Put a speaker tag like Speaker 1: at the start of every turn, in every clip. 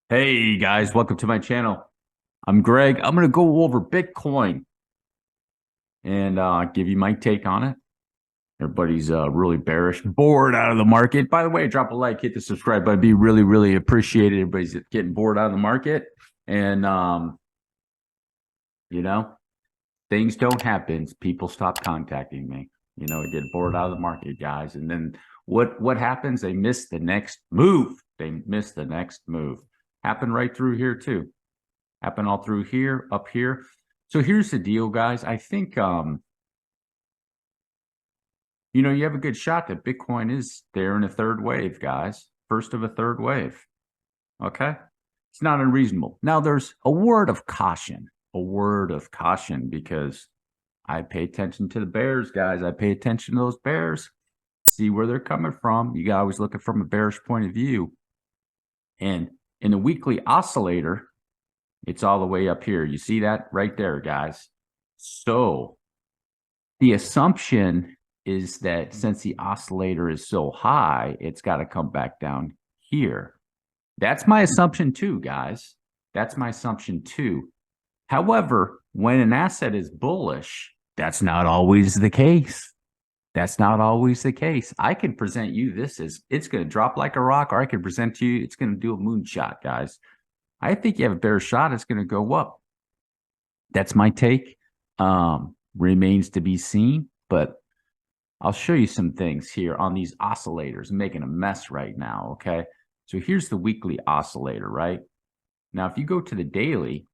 Speaker 1: Hey guys, welcome to my channel. I'm Greg. I'm going to go over Bitcoin and give you my take on it. Everybody's really bearish, bored out of the market. By the way, drop a like, hit the subscribe button. Be really, really appreciated. Everybody's getting bored out of the market. And, you know, things don't happen. People stop contacting me. I get bored out of the market, guys. And then what happens? They miss the next move. They miss the next move. Happened right through here, too. Happen all through here, up here. So here's the deal, guys. I think, you have a good shot that Bitcoin is there in a third wave, guys. First of a third wave. Okay. It's not unreasonable. Now, there's a word of caution, because I pay attention to the bears, guys. I pay attention to those bears, see where they're coming from. You got always look at it from a bearish point of view. And in the weekly oscillator, it's all the way up here. You see that right there, guys. So the assumption is that since the oscillator is so high, it's got to come back down here. That's my assumption too, guys. That's my assumption too. However, when an asset is bullish, that's not always the case. That's not always the case. I can present you this as it's going to drop like a rock, or I can present to you it's going to do a moonshot, guys. I think you have a better shot. It's going to go up. That's my take. Remains to be seen, but I'll show you some things here on these oscillators. I'm making a mess right now, okay? So here's the weekly oscillator, right? Now, if you go to the daily,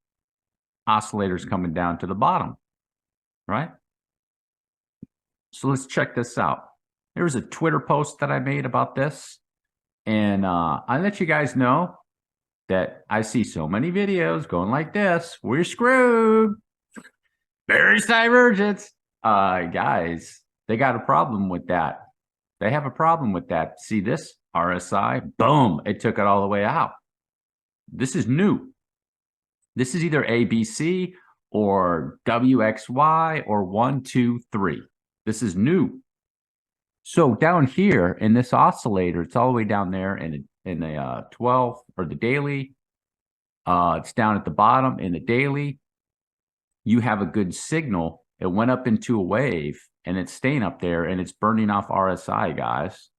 Speaker 1: oscillator's coming down to the bottom, right? So let's check this out. There's a Twitter post that I made about this, and I let you guys know that I see so many videos going like this. We're screwed. Bearish divergence. Guys, they got a problem with that. They have a problem with that. See this RSI? Boom. It took it all the way out. This is new. This is either ABC or WXY or 1, 2, 3. This is new. So down here in this oscillator, it's all the way down there in the 12 or the daily. It's down at the bottom in the daily. You have a good signal. It went up into a wave and it's staying up there and it's burning off RSI, guys.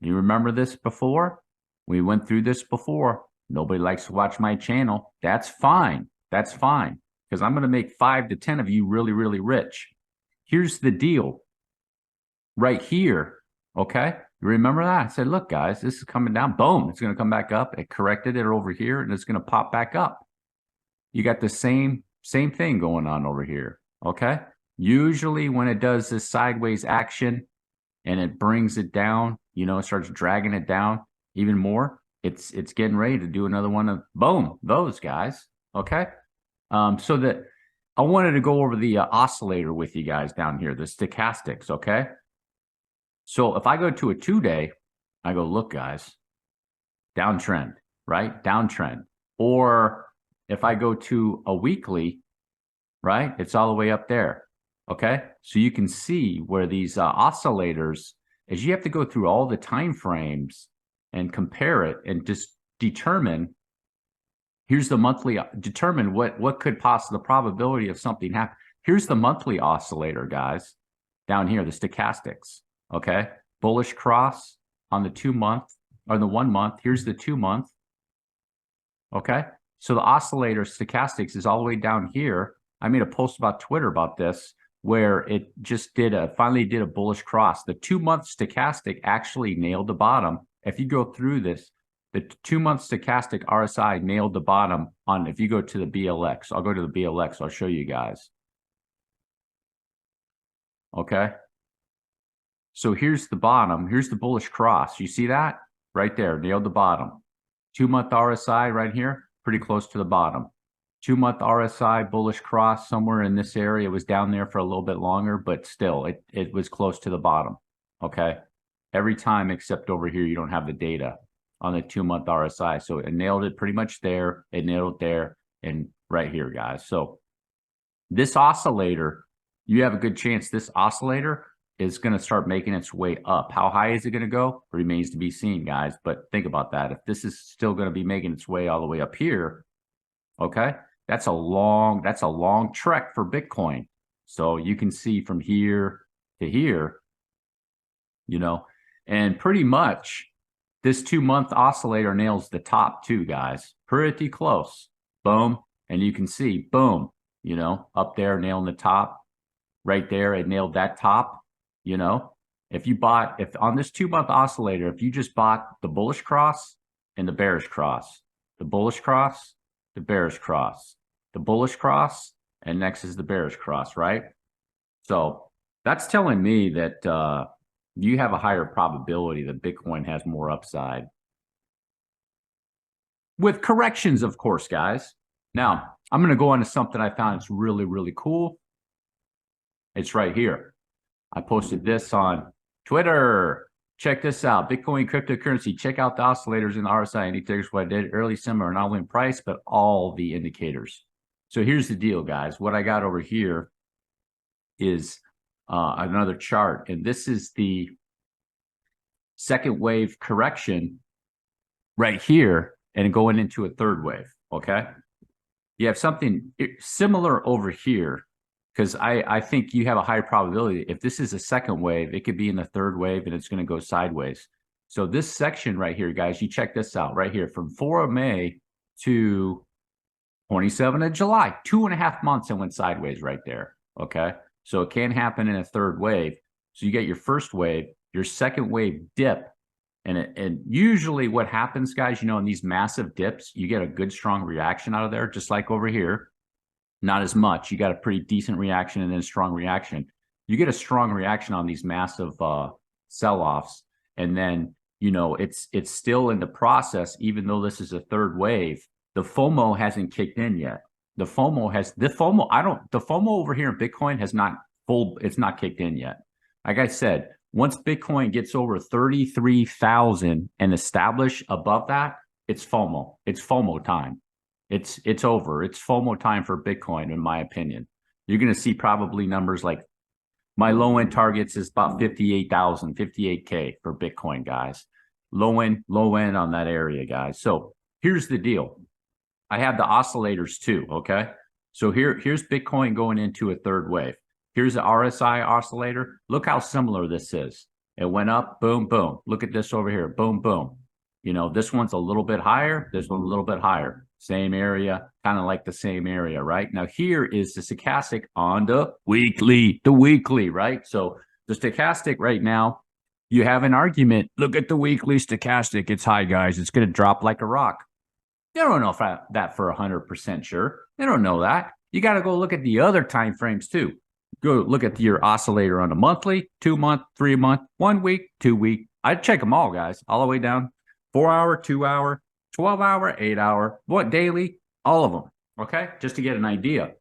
Speaker 1: You remember this before? We went through this before. Nobody likes to watch my channel. That's fine. That's fine. Because I'm going to make 5 to 10 of you really, really rich. Here's the deal. Right here. Okay. You remember that? I said, look, guys, this is coming down. Boom. It's going to come back up. It corrected it over here and it's going to pop back up. You got the same thing going on over here. Okay. Usually when it does this sideways action and it brings it down, it starts dragging it down even more. It's getting ready to do another one of boom, those guys. Okay. So that I wanted to go over the oscillator with you guys down here, the stochastics. Okay. So if I go to a 2-day, I go, look, guys, downtrend, right? Downtrend. Or if I go to a weekly, right? It's all the way up there. Okay. So you can see where these oscillators is you have to go through all the time frames and compare it and just determine, here's the monthly, determine what could possibly the probability of something happen. Here's the monthly oscillator, guys, down here, the stochastics. Okay. Bullish cross on the 2-month or the 1 month. Here's the 2-month. Okay. So the oscillator stochastics is all the way down here. I made a post about Twitter about this where it just finally did a bullish cross. The 2-month stochastic actually nailed the bottom. If you go through this, the 2-month stochastic RSI nailed the bottom on, if you go to the BLX, I'll go to the BLX. I'll show you guys. Okay. So here's the bottom. Here's the bullish cross. You see that right there? Nailed the bottom. 2-month RSI right here, pretty close to the bottom. 2-month RSI bullish cross somewhere in this area. It was down there for a little bit longer, but still it was close to the bottom. Okay. Every time except over here, you don't have the data on the 2-month RSI. So it nailed it pretty much there. It nailed it there and right here, guys. So this oscillator, you have a good chance. This oscillator is going to start making its way up. How high is it going to go? Remains to be seen, guys. But think about that. If this is still going to be making its way all the way up here, okay, that's a long trek for Bitcoin. So you can see from here to here, you know, and pretty much this 2-month oscillator nails the top too, guys. Pretty close. Boom. And you can see, boom, you know, up there nailing the top. Right there, it nailed that top, you know. If on this 2-month oscillator, if you just bought the bullish cross and the bearish cross, the bullish cross, the bearish cross, the bullish cross, and next is the bearish cross, right? So that's telling me that you have a higher probability that Bitcoin has more upside. With corrections, of course, guys. Now, I'm going to go on to something I found that's really, really cool. It's right here. I posted this on Twitter. Check this out. Bitcoin cryptocurrency. Check out the oscillators in the RSI indicators. What I did early, similar, not only in price, but all the indicators. So here's the deal, guys. What I got over here is another chart. And this is the second wave correction right here and going into a third wave. Okay. You have something similar over here. Because I think you have a high probability. If this is a second wave, it could be in the third wave and it's going to go sideways. So this section right here, guys, you check this out right here from 4 of May to 27 of July, 2.5 months and went sideways right there. Okay. So it can happen in a third wave. So you get your first wave, your second wave dip. And usually what happens, guys, you know, in these massive dips, you get a good strong reaction out of there, just like over here. Not as much. You got a pretty decent reaction and then a strong reaction. You get a strong reaction on these massive sell-offs. And then, you know, it's still in the process, even though this is a third wave. The FOMO hasn't kicked in yet. The FOMO over here in Bitcoin has not it's not kicked in yet. Like I said, once Bitcoin gets over 33,000 and establish above that, it's FOMO. It's FOMO time. It's over. It's FOMO time for Bitcoin, in my opinion. You're going to see probably numbers like my low end targets is about 58,000, 58K for Bitcoin, guys. Low end on that area, guys. So here's the deal. I have the oscillators too. Okay. So here's Bitcoin going into a third wave. Here's the RSI oscillator. Look how similar this is. It went up, boom, boom. Look at this over here. Boom, boom. You know, this one's a little bit higher. This one a little bit higher. Same area, kind of like the same area, right? Now here is the stochastic on the weekly, right? So the stochastic right now, you have an argument. Look at the weekly stochastic. It's high, guys. It's going to drop like a rock. You don't know that for 100% sure. They don't know that. You got to go look at the other time frames too. Go look at your oscillator on a monthly, 2-month, 3-month, 1 week, 2 week. I'd check them all, guys, all the way down. 4 hour, 2 hour, 12 hour, 8 hour, what daily, all of them. Okay. Just to get an idea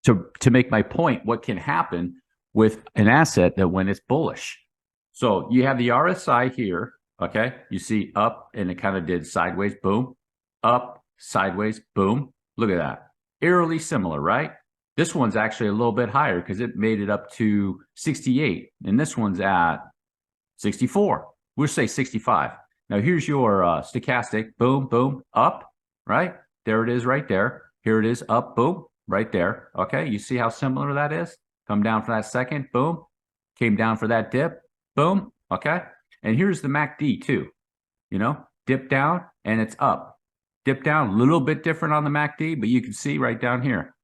Speaker 1: to make my point, what can happen with an asset that when it's bullish. So you have the RSI here. Okay. You see up and it kind of did sideways, boom, up, sideways, boom. Look at that. Eerily similar, right? This one's actually a little bit higher because it made it up to 68 and this one's at 64. We'll say 65. Now, here's your stochastic, boom, boom, up, right? There it is right there. Here it is, up, boom, right there. Okay, you see how similar that is? Come down for that second, boom. Came down for that dip, boom, okay? And here's the MACD too, you know? Dip down and it's up. Dip down, a little bit different on the MACD, but you can see right down here.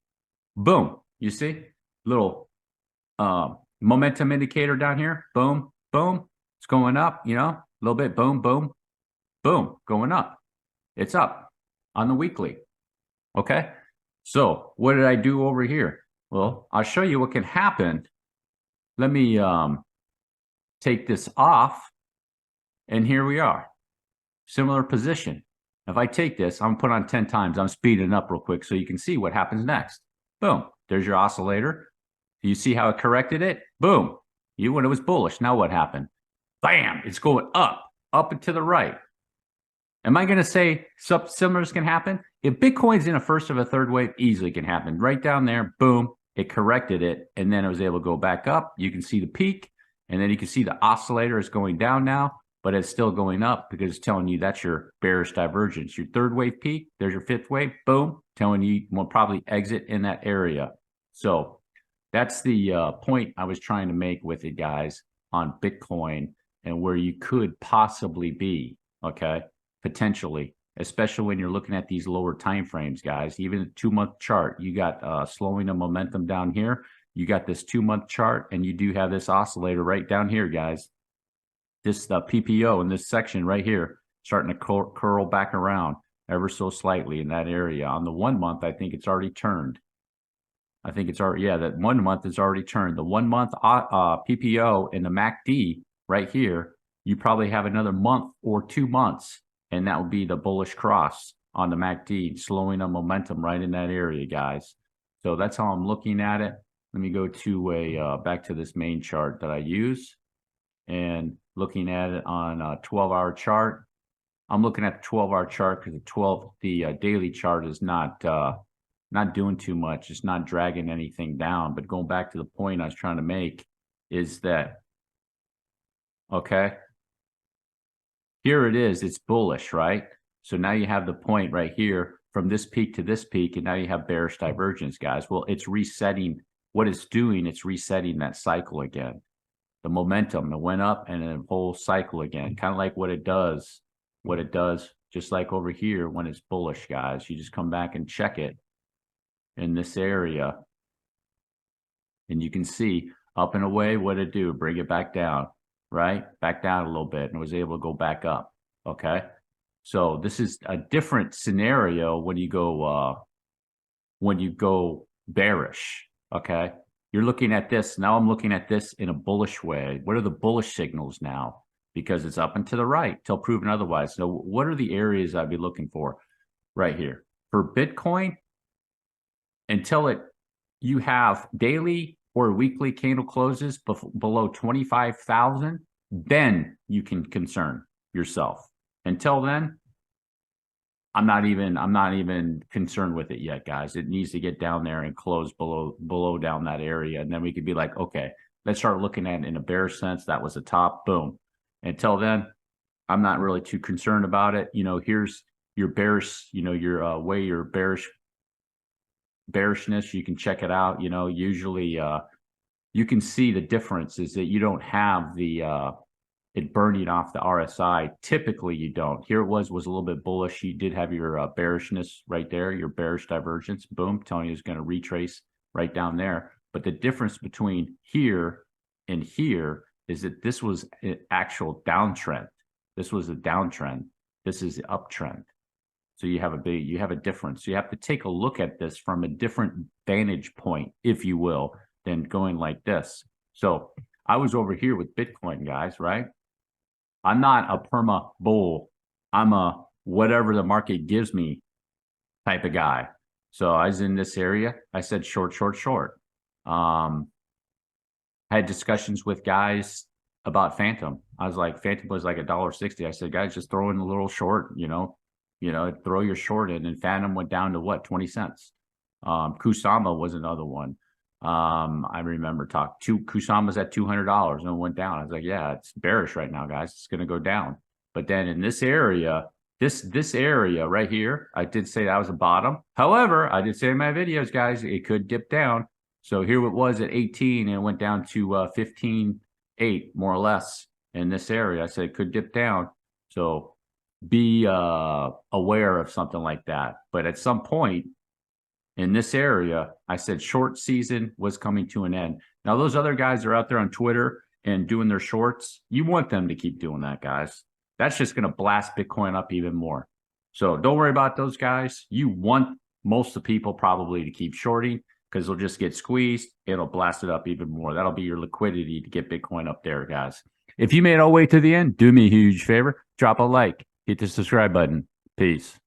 Speaker 1: Boom, you see? Little momentum indicator down here, boom, boom. It's going up, you know? A little bit, boom, boom, boom, going up. It's up on the weekly. Okay. So what did I do over here? Well, I'll show you what can happen. Let me take this off. And here we are. Similar position. If I take this, I'm put on 10 times. I'm speeding up real quick so you can see what happens next. Boom. There's your oscillator. You see how it corrected it? Boom. When it was bullish. Now what happened? Bam, it's going up and to the right. Am I going to say something similar can happen? If Bitcoin's in a first or a third wave, easily can happen. Right down there, boom, it corrected it, and then it was able to go back up. You can see the peak, And then you can see the oscillator is going down now, but it's still going up because it's telling you that's your bearish divergence. Your third wave peak, there's your fifth wave, boom, telling you will probably exit in that area. So that's the point I was trying to make with it, guys, on Bitcoin and where you could possibly be, okay, potentially, especially when you're looking at these lower time frames, guys. Even a 2-month chart, you got slowing of momentum down here. You got this 2-month chart, and you do have this oscillator right down here, guys. This PPO in this section right here starting to curl back around ever so slightly in that area. On the 1 month, I think it's already turned. I think it's already, yeah, that 1 month is already turned. The 1 month PPO and the MACD right here, you probably have another month or 2 months, and that would be the bullish cross on the MACD, slowing the momentum right in that area, guys. So that's how I'm looking at it. Let me go to back to this main chart that I use, and looking at it on a 12-hour chart. I'm looking at the 12-hour chart because the daily chart is not doing too much. It's not dragging anything down. But going back to the point I was trying to make is that, okay, here it is. It's bullish, right? So now you have the point right here from this peak to this peak, and now you have bearish divergence, guys. Well, it's resetting. What it's doing, it's resetting that cycle again. The momentum, it went up and a whole cycle again, kind of like what it does, just like over here when it's bullish, guys. You just come back and check it in this area, and you can see up and away what it do, bring it back down, right? Back down a little bit, and was able to go back up, okay? So this is a different scenario when you go bearish, okay? You're looking at this. Now I'm looking at this in a bullish way. What are the bullish signals now? Because it's up and to the right till proven otherwise. So what are the areas I'd be looking for right here? For Bitcoin, until you have daily or weekly candle closes below 25,000, then you can concern yourself. Until then, I'm not even concerned with it yet, guys. It needs to get down there and close below down that area. And then we could be like, okay, let's start looking at it in a bearish sense. That was the top, boom. Until then, I'm not really too concerned about it. You know, here's your bearish, you know, your bearishness. You can check it out. You know, usually you can see the difference is that you don't have the it burning off the RSI. Typically you don't. Here it was a little bit bullish. You did have your bearishness right there, your bearish divergence, boom, telling you it's going to retrace right down there. But the difference between here and here is that this was an actual downtrend. This was a downtrend. This is the uptrend. So you have a difference. So you have to take a look at this from a different vantage point, if you will, than going like this. So I was over here with Bitcoin, guys, right? I'm not a perma bull. I'm a whatever the market gives me type of guy. So I was in this area. I said short, short, short. I had discussions with guys about Phantom. I was like, Phantom was like $1.60. I said, guys, just throw in a little short, you know, throw your short in. And Phantom went down to what, 20 cents. Kusama was another one. I remember Kusama's at $200 and it went down. I was like, yeah, it's bearish right now, guys. It's going to go down. But then in this area, this area right here, I did say that was a bottom. However, I did say in my videos, guys, it could dip down. So here it was at 18 and it went down to 15.8 more or less in this area. I said it could dip down. So be aware of something like that. But at some point, in this area, I said short season was coming to an end. Now, those other guys are out there on Twitter and doing their shorts. You want them to keep doing that, guys. That's just going to blast Bitcoin up even more. So don't worry about those guys. You want most of the people probably to keep shorting because they'll just get squeezed. It'll blast it up even more. That'll be your liquidity to get Bitcoin up there, guys. If you made it all the way to the end, do me a huge favor. Drop a like. Hit the subscribe button. Peace.